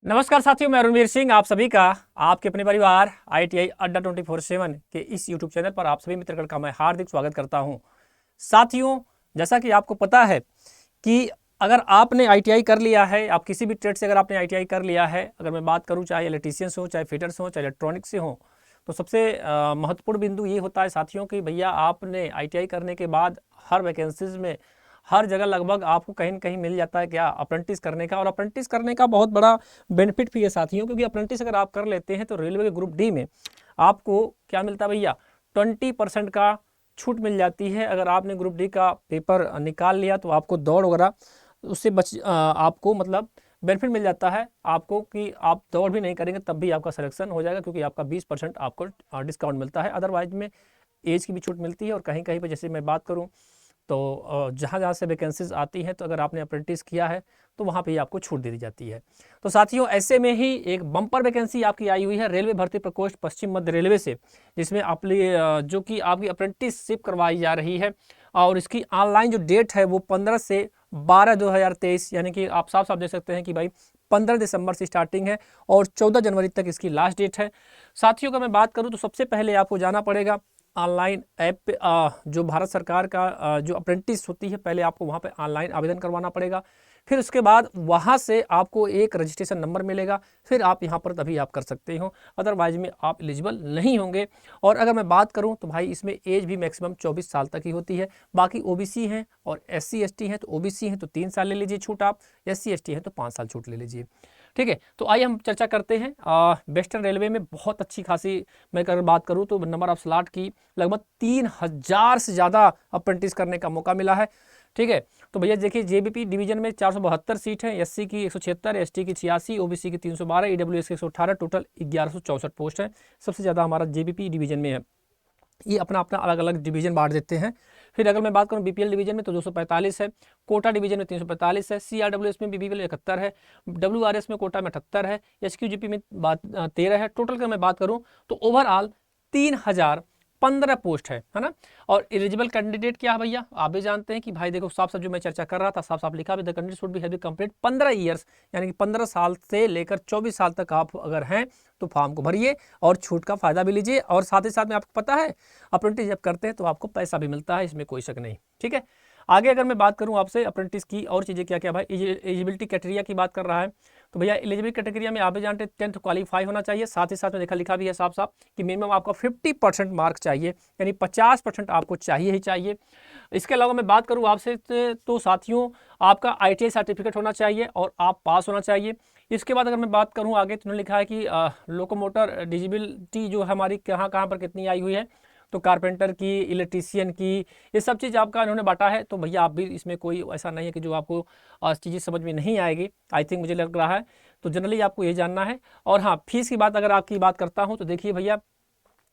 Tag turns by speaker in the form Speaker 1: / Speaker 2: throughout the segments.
Speaker 1: नमस्कार साथियों, मैं रणवीर सिंह आप सभी का आपके अपने परिवार ITI अड्डा 24/7 के इस YouTube चैनल पर आप सभी मित्रगण का मैं हार्दिक स्वागत करता हूं। साथियों, जैसा कि आपको पता है कि अगर आपने ITI कर लिया है, आप किसी भी ट्रेड से अगर आपने ITI कर लिया है, अगर मैं बात करूं चाहे इलेक्ट्रीशियंस हो, चाहे फिटर्स हो, चाहे इलेक्ट्रॉनिक्स से हो, तो सबसे महत्वपूर्ण बिंदु ये होता है साथियों कि भैया आपने ITI करने के बाद हर वैकेंसीज में हर जगह लगभग आपको कहीं न कहीं मिल जाता है क्या, अप्रेंटिस करने का। और अप्रेंटिस करने का बहुत बड़ा बेनिफिट भी है साथियों, क्योंकि अप्रेंटिस अगर आप कर लेते हैं तो रेलवे के ग्रुप डी में आपको क्या मिलता है भैया, 20% का छूट मिल जाती है। अगर आपने ग्रुप डी का पेपर निकाल लिया तो आपको दौड़ वगैरह उससे आपको मतलब बेनिफिट मिल जाता है आपको कि आप दौड़ भी नहीं करेंगे तब भी आपका सिलेक्शन हो जाएगा, क्योंकि आपका 20% आपको डिस्काउंट मिलता है। अदरवाइज में एज की भी छूट मिलती है, और कहीं कहीं पर जैसे मैं बात करूँ तो जहाँ जहाँ से वैकेंसीज आती हैं तो अगर आपने अप्रेंटिस किया है तो वहाँ पे ही आपको छूट दे दी जाती है। तो साथियों, ऐसे में ही एक बम्पर वैकेंसी आपकी आई हुई है रेलवे भर्ती प्रकोष्ठ पश्चिम मध्य रेलवे से, जिसमें आप जो कि आपकी अप्रेंटिसशिप करवाई जा रही है। और इसकी ऑनलाइन जो डेट है वो 15 से 12/2023, यानी कि आप साफ साफ देख सकते हैं कि भाई 15 दिसंबर से स्टार्टिंग है और 14 जनवरी तक इसकी लास्ट डेट है। साथियों का मैं बात करूँ तो सबसे पहले आपको जाना पड़ेगा ऑनलाइन ऐप पे। जो भारत सरकार का जो अप्रेंटिस होती है, पहले आपको वहाँ पे ऑनलाइन आवेदन करवाना पड़ेगा। फिर उसके बाद वहाँ से आपको एक रजिस्ट्रेशन नंबर मिलेगा, फिर आप यहाँ पर तभी आप कर सकते हो, अदरवाइज में आप एलिजिबल नहीं होंगे। और अगर मैं बात करूँ तो भाई इसमें एज भी मैक्सिमम 24 साल तक ही होती है। बाकी OBC हैं और SC ST हैं, तो OBC हैं तो 3 साल ले लीजिए छूट, आप SC ST हैं तो 5 साल छूट ले लीजिए। ठीक है, तो आइए हम चर्चा करते हैं। वेस्टर्न रेलवे में बहुत अच्छी खासी मैं अगर बात करूँ तो नंबर ऑफ स्लॉट की लगभग 3000 से ज़्यादा अप्रेंटिस करने का मौका मिला है। ठीक है, तो भैया देखिए JBP डिवीजन में 472 सीट है, SC की 176, ST की 86, OBC की 312, EWS की 118, टोटल 1164 पोस्ट है। सबसे ज़्यादा हमारा JBP डिवीजन में है। ये अपना अपना अलग अलग डिवीजन बांट देते हैं। फिर अगर मैं बात करूं BPL डिवीजन में तो 245 है, कोटा डिवीजन में 345 है, CRWS में BPL 71 है, WRS में कोटा में 78 है, SQGP में 13 है। टोटल का मैं बात करूं तो ओवरऑल 3015 पोस्ट है ना। और एलिजिबल कैंडिडेट क्या है भैया, आप भी जानते हैं कि भाई देखो साफ साफ जो मैं चर्चा कर रहा था साफ साफ लिखा भी, the candidate should be have complete 15 years, यानी कि 15 साल से लेकर 24 साल तक आप अगर हैं तो फॉर्म को भरिए और छूट का फायदा भी लीजिए। और साथ ही साथ में आपको पता है अप्रेंटिस जब करते हैं तो आपको पैसा भी मिलता है, इसमें कोई शक नहीं। ठीक है, आगे अगर मैं बात करूं आपसे अप्रेंटिस की और चीज़ें क्या क्या भाई, एलिजिबिलिटी क्राइटेरिया की बात कर रहा है तो भैया एलिजिबिलिटी क्राइटेरिया में आप भी जानते हैं 10th क्वालीफाई होना चाहिए। साथ ही साथ में लिखा भी है साफ साफ कि मिनिमम आपका 50% मार्क चाहिए, यानी 50% आपको चाहिए ही चाहिए। इसके अलावा मैं बात करूँ आपसे तो साथियों आपका ITI सर्टिफिकेट होना चाहिए और आप पास होना चाहिए। इसके बाद अगर मैं बात करूँ आगे तो उन्होंने लिखा है कि लोकोमोटर डिजिबिलिटी जो हमारी कहाँ कहाँ पर कितनी आई हुई है, तो कारपेंटर की, इलेक्ट्रीशियन की, ये सब चीज़ आपका इन्होंने बांटा है। तो भैया आप भी इसमें कोई ऐसा नहीं है कि जो आपको चीज़ें समझ में नहीं आएगी, आई थिंक मुझे लग रहा है। तो जनरली आपको ये जानना है। और हाँ, फीस की बात अगर आपकी बात करता हूँ तो देखिए भैया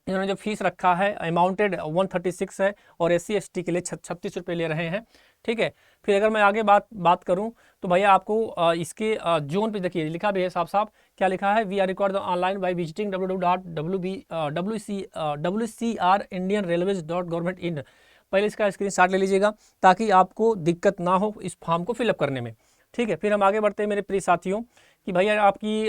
Speaker 1: इन्होंने जो फीस रखा है अमाउंटेड 136 है, और SC ST के लिए 36 रुपये ले रहे हैं। ठीक है, फिर अगर मैं आगे बात करूं तो भैया आपको इसके जोन पे देखिए लिखा भी है साफ साफ, क्या लिखा है, we are record online by visiting www.WCR.IndianRailways.government.in। पहले इसका स्क्रीनशॉट ले लीजिएगा ताकि आपको दिक्कत ना हो इस फॉर्म को फिलअप करने में। ठीक है, फिर हम आगे बढ़ते हैं मेरे प्रिय साथियों कि भैया आपकी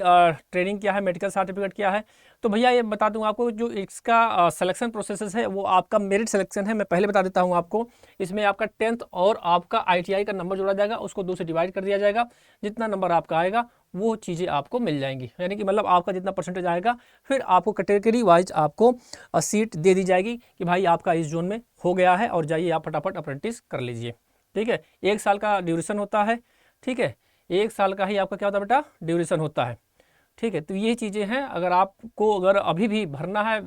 Speaker 1: ट्रेनिंग क्या है, मेडिकल सर्टिफिकेट क्या है। तो भैया ये बता दूं आपको, जो इसका सिलेक्शन प्रोसेस है वो आपका मेरिट सिलेक्शन है। मैं पहले बता देता हूं आपको, इसमें आपका 10th और आपका ITI का नंबर जोड़ा जाएगा, उसको 2 से डिवाइड कर दिया जाएगा। जितना नंबर आपका आएगा वो चीज़ें आपको मिल जाएंगी, यानी कि मतलब आपका जितना परसेंटेज आएगा फिर आपको कैटेगरी वाइज आपको सीट दे दी जाएगी कि भाई आपका इस जोन में हो गया है और जाइए आप फटाफट अप्रेंटिस कर लीजिए। ठीक है, 1 साल का ड्यूरेशन होता है। ठीक है, 1 साल का ही आपका क्या होता है बेटा, ड्यूरेशन होता है। ठीक है, तो ये चीज़ें हैं। अगर आपको अगर अभी भी भरना है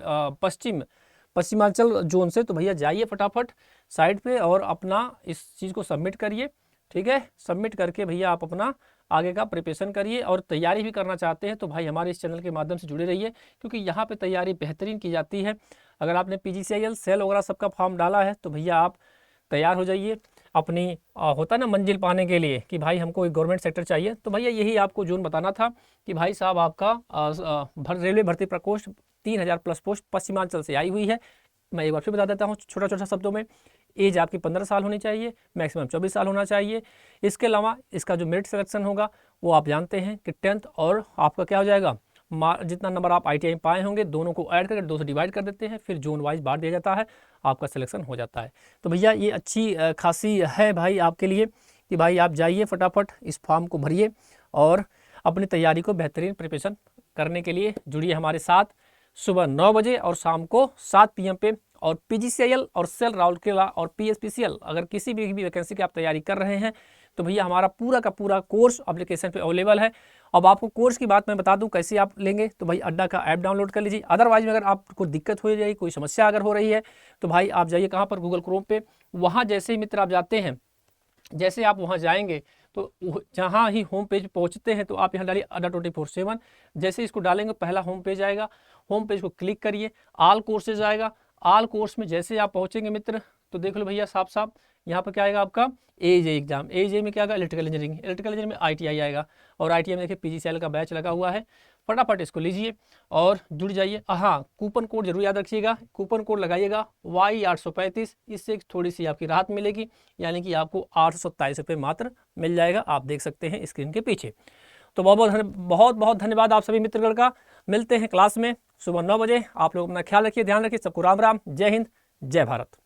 Speaker 1: पश्चिमांचल जोन से तो भैया जाइए फटाफट साइट पे और अपना इस चीज़ को सबमिट करिए। ठीक है, सबमिट करके भैया आप अपना आगे का प्रिपरेशन करिए। और तैयारी भी करना चाहते हैं तो भाई हमारे इस चैनल के माध्यम से जुड़े रहिए, क्योंकि यहाँ पे तैयारी बेहतरीन की जाती है। अगर आपने PGCIL सेल वगैरह सबका फॉर्म डाला है तो भैया आप तैयार हो जाइए अपनी होता ना मंजिल पाने के लिए कि भाई हमको एक गवर्नमेंट सेक्टर चाहिए। तो भैया यही आपको जोन बताना था कि भाई साहब आपका रेलवे भर्ती प्रकोष्ठ 3000 प्लस पोस्ट पश्चिमांचल से आई हुई है। मैं एक बार फिर बता देता हूँ छोटा छोटा शब्दों में, एज आपकी 15 साल होनी चाहिए, मैक्सिमम 24 साल होना चाहिए। इसके अलावा इसका जो मेरिट सिलेक्शन होगा वो आप जानते हैं कि 10th और आपका क्या हो जाएगा, जितना नंबर आप ITI में पाए होंगे दोनों को ऐड करके 2 से डिवाइड कर देते हैं, फिर जोन वाइज बांट दिया जाता है, आपका सिलेक्शन हो जाता है। तो भैया ये अच्छी खासी है भाई आपके लिए कि भाई आप जाइए फटाफट इस फॉर्म को भरिए और अपनी तैयारी को बेहतरीन प्रिपरेशन करने के लिए जुड़िए हमारे साथ सुबह 9 बजे और शाम को 7 PM पे। और PGCIL और सेल राउरकेला और PSPCL अगर किसी भी वैकेंसी की आप तैयारी कर रहे हैं तो भैया हमारा पूरा का पूरा कोर्स एप्लीकेशन पे अवेलेबल है। अब आपको कोर्स की बात मैं बता दूं कैसे आप लेंगे, तो भाई अड्डा का ऐप डाउनलोड कर लीजिए। अदरवाइज में अगर आपको दिक्कत हो जाए, कोई समस्या अगर हो रही है तो भाई आप जाइए कहाँ पर, गूगल क्रोम पे। वहाँ जैसे ही मित्र आप जाते हैं, जैसे आप वहाँ जाएंगे तो जहाँ ही होम पेज पहुँचते हैं तो आप यहाँ डालिए अड्डा 24/7। जैसे इसको डालेंगे पहला होम पेज आएगा, होम पेज को क्लिक करिए, ऑल कोर्सेज आएगा। ऑल कोर्स में जैसे आप पहुँचेंगे मित्र तो देख लो भैया साफ साफ यहाँ पर क्या आएगा आपका AJ एग्जाम। AJ में क्या आएगा, इलेक्ट्रिकल इंजीनियरिंग। इलेक्ट्रिकल इंजीनियरिंग में ITI आएगा और ITI में देखिए PGCIL का बैच लगा हुआ है। फटाफट इसको लीजिए और जुड़ जाइए। हाँ, कूपन कोड जरूर याद रखिएगा, कूपन कोड लगाइएगा Y835, इससे थोड़ी सी आपकी राहत मिलेगी, यानी कि आपको 827 रुपये मात्र मिल जाएगा। आप देख सकते हैं स्क्रीन के पीछे। तो बहुत बहुत धन्यवाद आप सभी मित्रगण का। मिलते हैं क्लास में सुबह 9 बजे। आप लोग अपना ख्याल रखिए, ध्यान रखिए। सबको राम राम, जय हिंद, जय भारत।